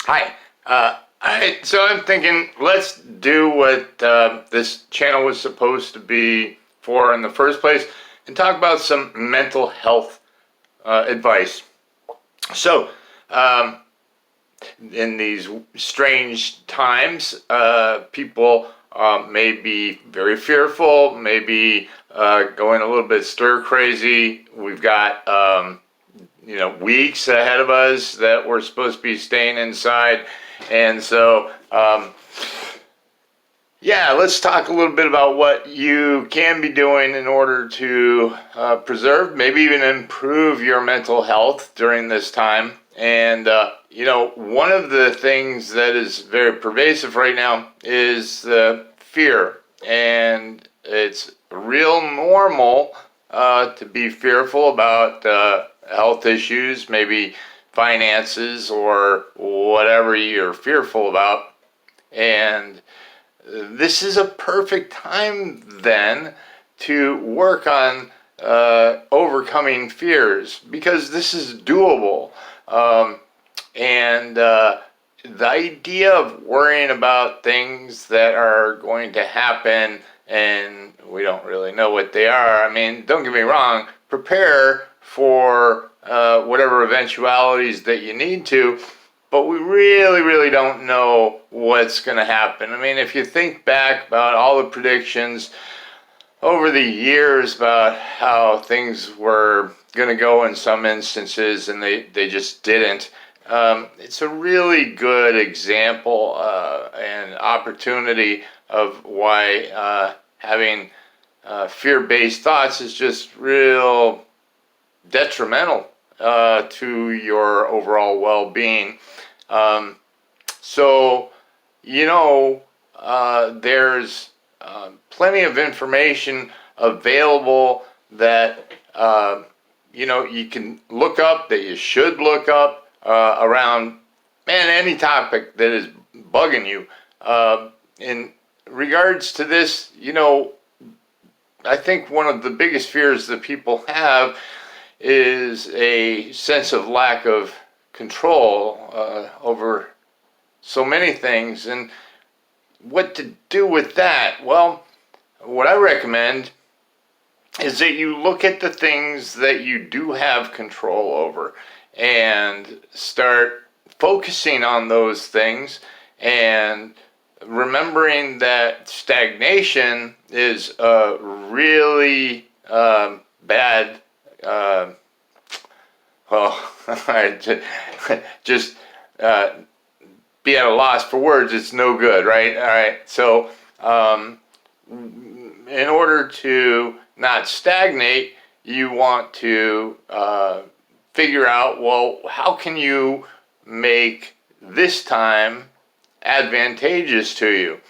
Hi. So I'm thinking, let's do what this channel was supposed to be for in the first place and talk about some mental health advice. So, in these strange times, people may be very fearful, maybe going a little bit stir crazy. We've got weeks ahead of us that we're supposed to be staying inside. And so, let's talk a little bit about what you can be doing in order to preserve, maybe even improve your mental health during this time. And, one of the things that is very pervasive right now is fear. And it's real normal to be fearful about health issues, maybe finances or whatever you're fearful about. And this is a perfect time then to work on overcoming fears, because this is doable. The idea of worrying about things that are going to happen and we don't really know what they are. I mean, don't get me wrong, prepare for whatever eventualities that you need to, but we really, really don't know what's going to happen. I mean, if you think back about all the predictions over the years about how things were going to go in some instances and they just didn't, it's a really good example and opportunity of why having fear-based thoughts is just real detrimental to your overall well-being. There's plenty of information available that you can look up, that you should look up around any topic that is bugging you. In regards to this, I think one of the biggest fears that people have is a sense of lack of control over so many things. And what to do with that? Well, what I recommend is that you look at the things that you do have control over and start focusing on those things and remembering that stagnation is a really bad just be at a loss for words. It's no good, right? All right. So, in order to not stagnate, you want to figure out, well, how can you make this time advantageous to you?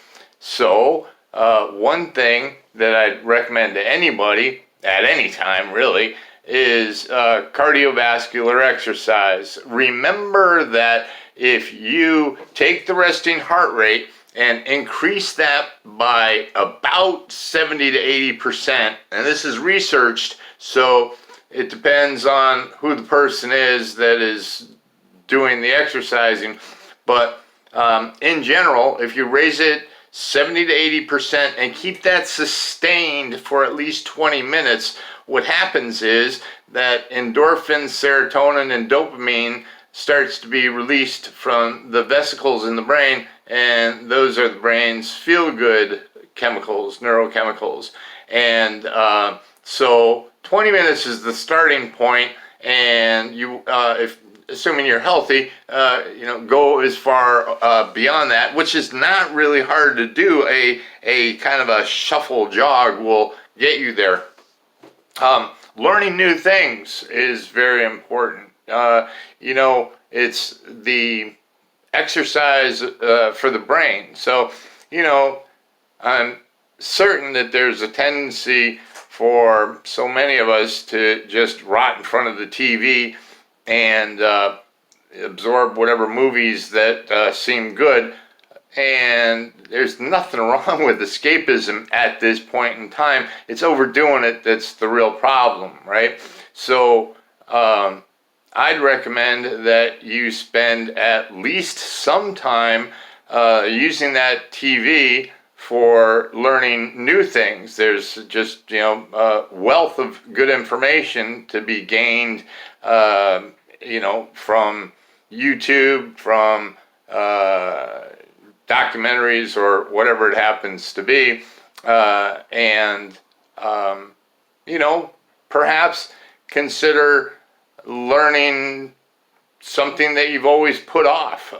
So, one thing that I'd recommend to anybody at any time, really, is cardiovascular exercise. Remember that if you take the resting heart rate and increase that by about 70 to 80%, and this is researched, so it depends on who the person is that is doing the exercising, but in general, if you raise it 70 to 80% and keep that sustained for at least 20 minutes, what happens is that endorphins, serotonin, and dopamine starts to be released from the vesicles in the brain, and those are the brain's feel-good chemicals, neurochemicals. And so 20 minutes is the starting point, and you, if assuming you're healthy, go as far beyond that, which is not really hard to do. A kind of a shuffle jog will get you there. Learning new things is very important. It's the exercise for the brain. So, I'm certain that there's a tendency for so many of us to just rot in front of the TV and absorb whatever movies that seem good. And there's nothing wrong with escapism at this point in time. It's overdoing it that's the real problem, right? So I'd recommend that you spend at least some time using that TV for learning new things. There's just, a wealth of good information to be gained, from YouTube, from documentaries, or whatever it happens to be. And, perhaps consider learning something that you've always put off.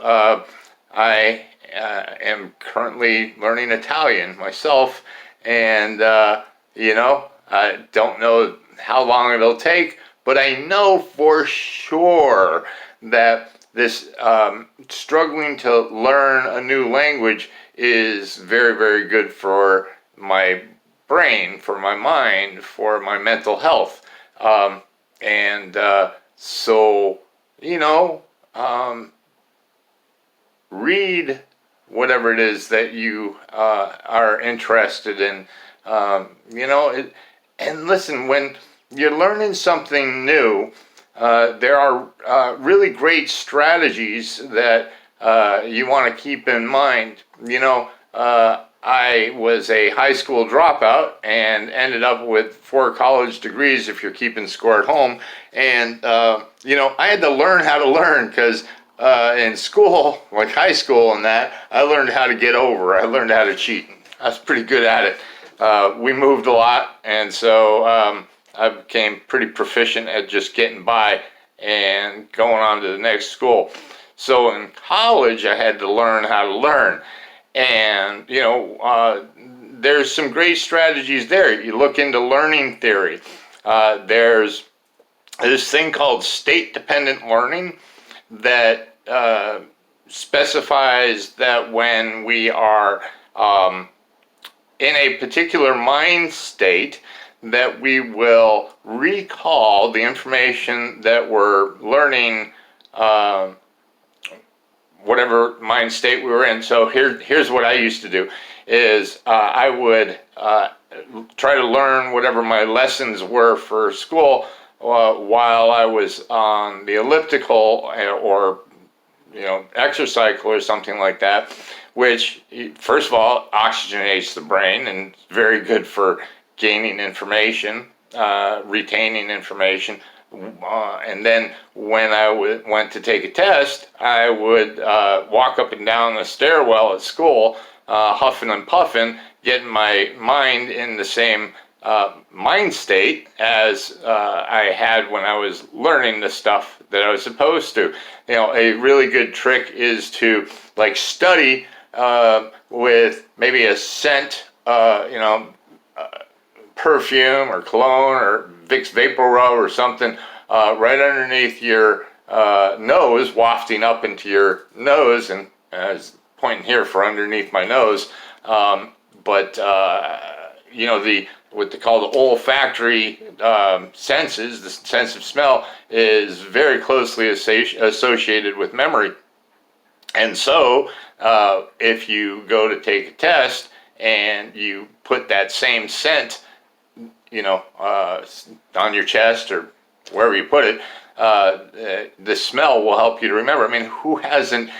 I am currently learning Italian myself, and I don't know how long it'll take, but I know for sure that this struggling to learn a new language is very, very good for my brain, for my mind, for my mental health. And so, read whatever it is that you are interested in. And listen, when you're learning something new, there are really great strategies that you want to keep in mind. I was a high school dropout and ended up with 4 college degrees if you're keeping score at home. And, I had to learn how to learn because in school, like high school and that, I learned how to get over. I learned how to cheat. I was pretty good at it. We moved a lot, and so I became pretty proficient at just getting by and going on to the next school. So in college, I had to learn how to learn. And, there's some great strategies there. You look into learning theory. There's this thing called state-dependent learning that specifies that when we are in a particular mind state, that we will recall the information that we're learning, whatever mind state we were in. So here's what I used to do, is I would try to learn whatever my lessons were for school while I was on the elliptical or exercycle or something like that, which, first of all, oxygenates the brain and very good for gaining information, retaining information. And then when I went to take a test, I would walk up and down the stairwell at school, huffing and puffing, getting my mind in the same mind state as I had when I was learning the stuff that I was supposed to. A really good trick is to study with maybe a scent, perfume or cologne or Vicks VapoRub or something right underneath your nose, wafting up into your nose, and as pointing here for underneath my nose. But the what they call the olfactory senses, the sense of smell, is very closely associated with memory. And so, if you go to take a test and you put that same scent, on your chest or wherever you put it, the smell will help you to remember. I mean, who hasn't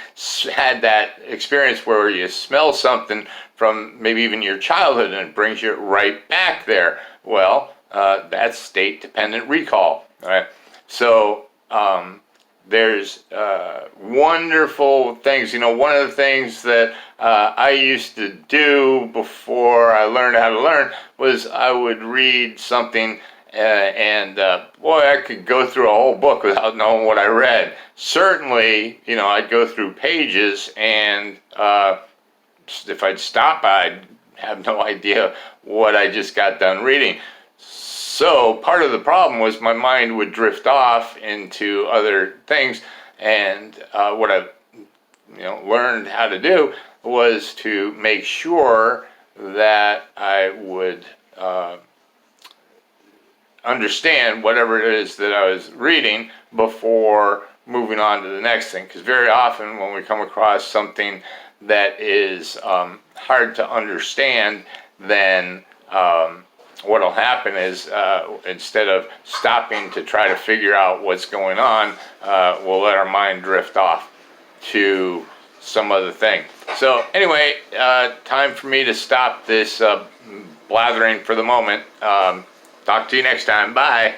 had that experience where you smell something from maybe even your childhood and it brings you right back there? Well, that's state-dependent recall. All right. So there's wonderful things. One of the things that I used to do before I learned how to learn was I would read something and boy, I could go through a whole book without knowing what I read. Certainly, I'd go through pages, and if I'd stop, I'd have no idea what I just got done reading. So part of the problem was my mind would drift off into other things, and what I learned how to do was to make sure that I would understand whatever it is that I was reading before moving on to the next thing. Because very often when we come across something that is hard to understand, then what'll happen is instead of stopping to try to figure out what's going on, we'll let our mind drift off to some other thing. So anyway, time for me to stop this blathering for the moment. Talk to you next time. Bye.